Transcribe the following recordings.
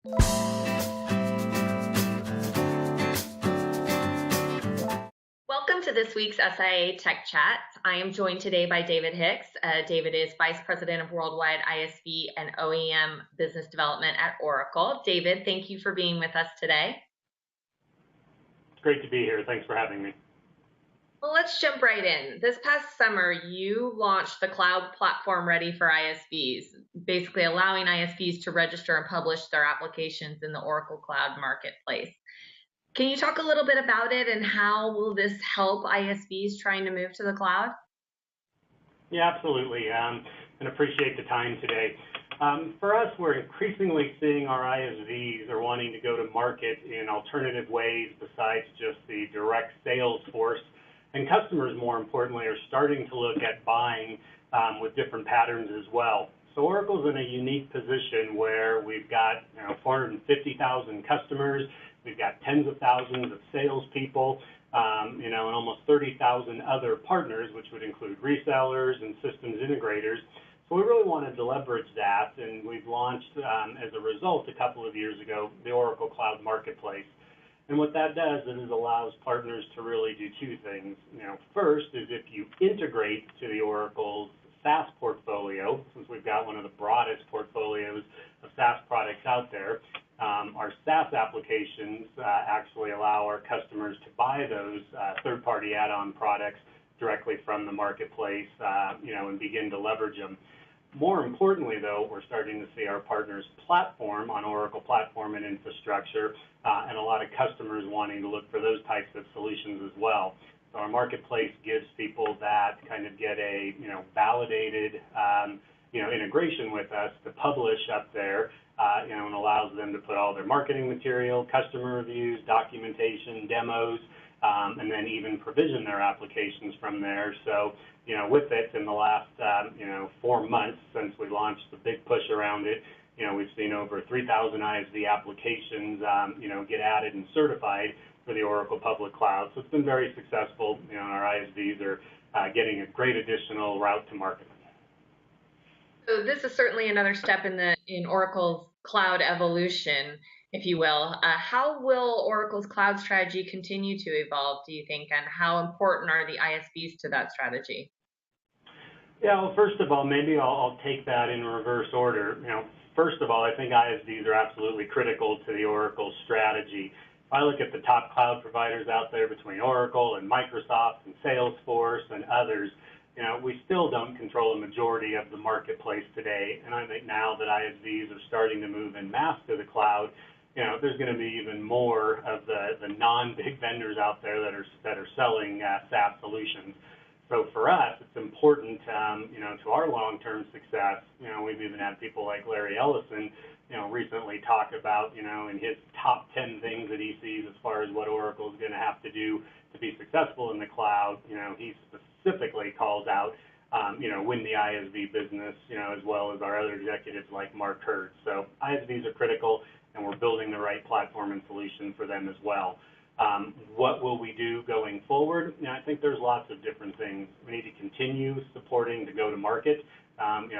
Welcome to this week's SIIA Tech Chats. I am joined today by David Hicks. David is Vice President of Worldwide ISV and OEM Business Development at Oracle. David, thank you for being with us today. It's great to be here. Thanks for having me. Well, let's jump right in. This past summer, you launched the cloud platform ready for ISVs, basically allowing ISVs to register and publish their applications in the Oracle Cloud Marketplace. Can you talk a little bit about it and how will this help ISVs trying to move to the cloud? Yeah, absolutely, and appreciate the time today. For us, we're increasingly seeing our ISVs are wanting to go to market in alternative ways besides just the direct sales force. And customers, more importantly, are starting to look at buying with different patterns as well. So Oracle's in a unique position where we've got 450,000 customers, we've got tens of thousands of salespeople, and almost 30,000 other partners, which would include resellers and systems integrators. So we really wanted to leverage that, and we've launched, as a result, a couple of years ago, the Oracle Cloud Marketplace. And what that does is it allows partners to really do two things. First is if you integrate to the Oracle's SaaS portfolio, since we've got one of the broadest portfolios of SaaS products out there, our SaaS applications actually allow our customers to buy those third-party add-on products directly from the marketplace, and begin to leverage them. More importantly, though, we're starting to see our partners platform on Oracle Platform and Infrastructure, and a lot of customers wanting to look for those types of solutions as well. So our marketplace gives people that kind of get a validated integration with us to publish up there, and allows them to put all their marketing material, customer reviews, documentation, demos, and then even provision their applications from there. So, with it in the last, 4 months since we launched the big push around it, we've seen over 3,000 ISV applications, get added and certified for the Oracle Public Cloud. So it's been very successful, and our ISVs are getting a great additional route to market. So this is certainly another step in Oracle's cloud evolution, if you will. How will Oracle's cloud strategy continue to evolve, do you think, and how important are the ISVs to that strategy? Yeah, well, first of all, maybe I'll take that in reverse order. First of all, I think ISVs are absolutely critical to the Oracle strategy. If I look at the top cloud providers out there between Oracle and Microsoft and Salesforce and others, we still don't control a majority of the marketplace today. And I think now that ISVs are starting to move en masse to the cloud, there's going to be even more of the non-big vendors out there that are selling SaaS solutions. So for us, it's important, to our long-term success. We've even had people like Larry Ellison, recently talk about, in his top 10 things that he sees as far as what Oracle is going to have to do to be successful in the cloud. He specifically calls out, win the ISV business, as well as our other executives like Mark Hurd. So ISVs are critical, and we're building the right platform and solution for them as well. What will we do going forward? I think there's lots of different things. We need to continue supporting the go-to-market,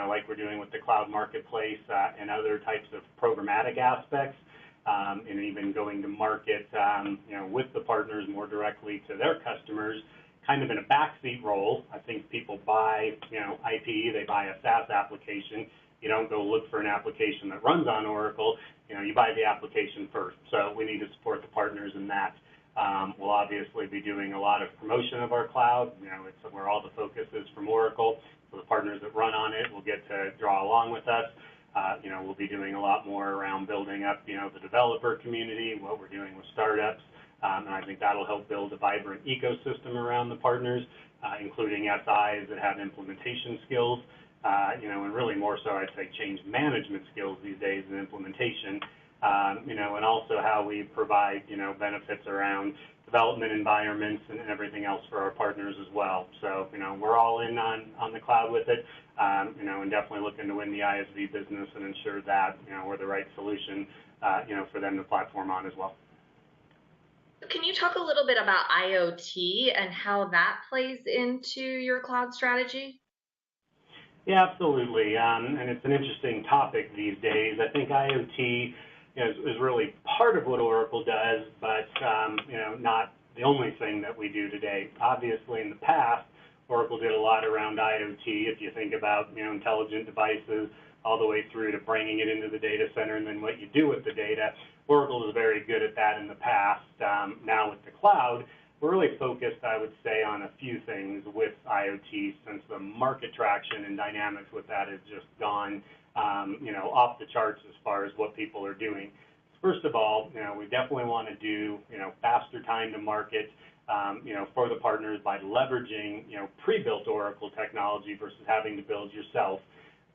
like we're doing with the cloud marketplace and other types of programmatic aspects, and even going to market, with the partners more directly to their customers, kind of in a backseat role. I think people buy, IP, they buy a SaaS application. You don't go look for an application that runs on Oracle. You buy the application first. So we need to support the partners in that. We'll obviously be doing a lot of promotion of our cloud. It's where all the focus is from Oracle. So the partners that run on it will get to draw along with us. We'll be doing a lot more around building up, the developer community, what we're doing with startups. And I think that'll help build a vibrant ecosystem around the partners, including SIs that have implementation skills, and really more so, I'd say, change management skills these days in implementation, and also how we provide, benefits around development environments and everything else for our partners as well. So, we're all in on the cloud with it, and definitely looking to win the ISV business and ensure that, we're the right solution, for them to platform on as well. Can you talk a little bit about IoT and how that plays into your cloud strategy? Yeah, absolutely. And it's an interesting topic these days. I think IoT is really part of what Oracle does, but not the only thing that we do today. Obviously, in the past, Oracle did a lot around IoT. If you think about intelligent devices, all the way through to bringing it into the data center and then what you do with the data, Oracle was very good at that in the past. Now with the cloud, we're really focused, I would say, on a few things with IoT, since the market traction and dynamics with that has just gone, off the charts as far as what people are doing. First of all, we definitely want to do, faster time to market, for the partners by leveraging, pre-built Oracle technology versus having to build yourself.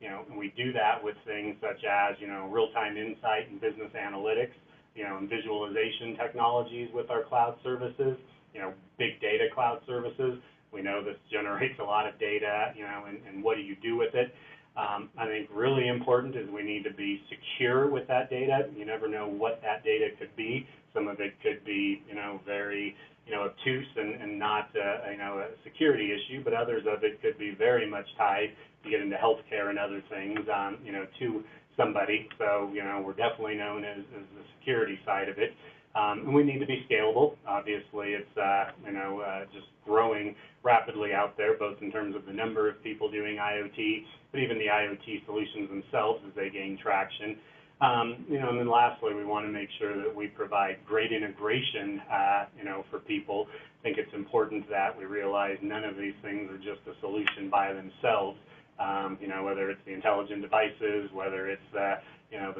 And we do that with things such as, real-time insight and business analytics, and visualization technologies with our cloud services, big data cloud services. We know this generates a lot of data, and what do you do with it? I think really important is we need to be secure with that data. You never know what that data could be. Some of it could be, very, obtuse and not, a security issue, but others of it could be very much tied to get into healthcare and other things, to somebody. So, we're definitely known as the security side of it. And we need to be scalable. Obviously, it's, just growing rapidly out there, both in terms of the number of people doing IoT, but even the IoT solutions themselves as they gain traction. And then lastly, we want to make sure that we provide great integration, for people. I think it's important that we realize none of these things are just a solution by themselves. Whether it's the intelligent devices, whether it's the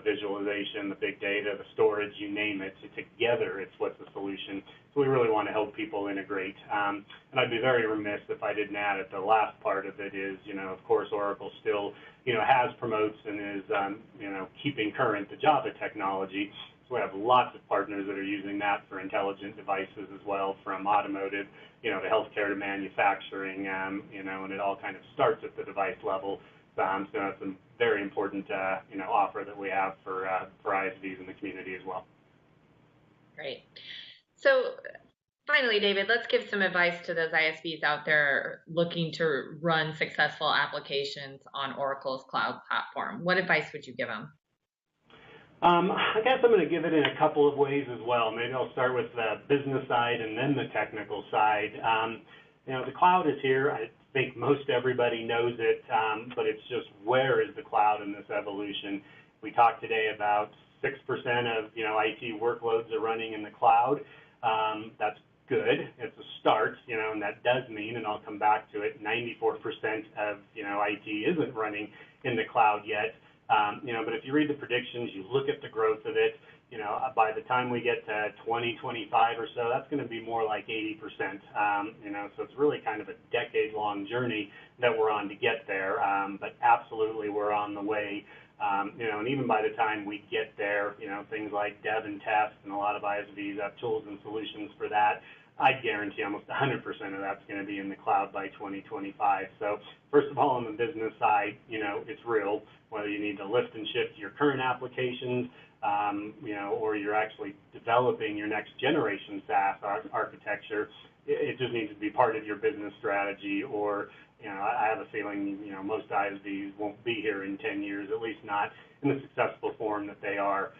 visualization, the big data, the storage, you name it, together it's what's the solution. So we really want to help people integrate. And I'd be very remiss if I didn't add it. The last part of it is, of course, Oracle still, has, promotes, and is, keeping current the Java technology. So we have lots of partners that are using that for intelligent devices as well, from automotive, to healthcare to manufacturing, and it all kind of starts at the device level. So that's a very important, offer that we have for ISVs in the community as well. Great. So finally, David, let's give some advice to those ISVs out there looking to run successful applications on Oracle's cloud platform. What advice would you give them? I guess I'm going to give it in a couple of ways as well. Maybe I'll start with the business side and then the technical side. The cloud is here. I think most everybody knows it, but it's just, where is the cloud in this evolution? We talked today about 6% of, IT workloads are running in the cloud. That's good. It's a start, and that does mean, and I'll come back to it, 94% of, IT isn't running in the cloud yet. But if you read the predictions, you look at the growth of it, by the time we get to 2025 or so, that's going to be more like 80%. So it's really kind of a decade-long journey that we're on to get there. But absolutely, we're on the way. And even by the time we get there, things like dev and test, and a lot of ISVs have tools and solutions for that. I guarantee almost 100% of that's going to be in the cloud by 2025. So first of all, on the business side, it's real. Whether you need to lift and shift your current applications, or you're actually developing your next generation SaaS architecture, it just needs to be part of your business strategy. Or, I have a feeling, most ISVs won't be here in 10 years, at least not in the successful form that they are.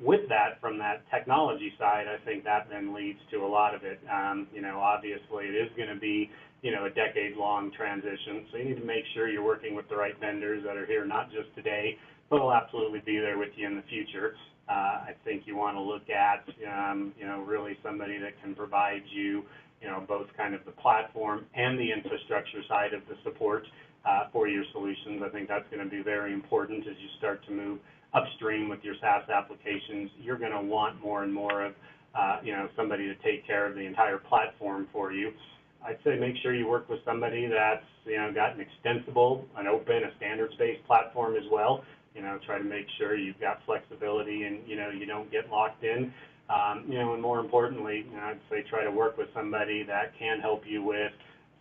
With that, from that technology side, I think that then leads to a lot of it. Obviously it is going to be, a decade-long transition, so you need to make sure you're working with the right vendors that are here not just today, but will absolutely be there with you in the future. I think you want to look at, really somebody that can provide you, both kind of the platform and the infrastructure side of the support for your solutions. I think that's going to be very important as you start to move upstream with your SaaS applications. You're going to want more and more of, somebody to take care of the entire platform for you. I'd say make sure you work with somebody that's, got an extensible, an open, a standards-based platform as well. Try to make sure you've got flexibility and, you don't get locked in. And more importantly, I'd say try to work with somebody that can help you with,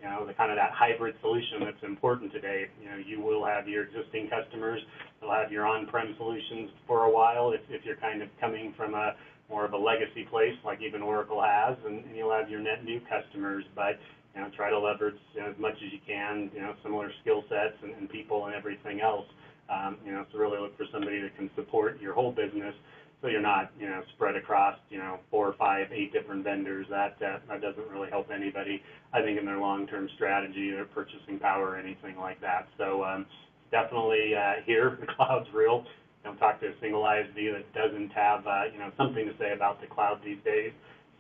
the kind of that hybrid solution that's important today. You will have your existing customers, you'll have your on-prem solutions for a while if you're kind of coming from a more of a legacy place like even Oracle has, and you'll have your net new customers. But try to leverage as much as you can, similar skill sets and people and everything else. So really look for somebody that can support your whole business, so you're not, spread across, 4 or 5, 8 different vendors. That doesn't really help anybody, I think, in their long-term strategy or purchasing power or anything like that. So definitely here, the cloud's real. Don't talk to a single ISV that doesn't have, something to say about the cloud these days.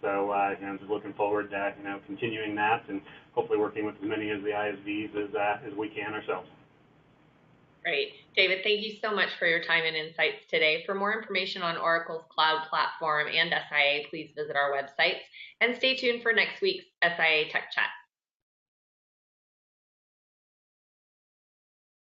So, I'm just looking forward to, continuing that and hopefully working with as many of the ISVs as we can ourselves. Great. David, thank you so much for your time and insights today. For more information on Oracle's cloud platform and SIA, please visit our websites and stay tuned for next week's SIA Tech Chat.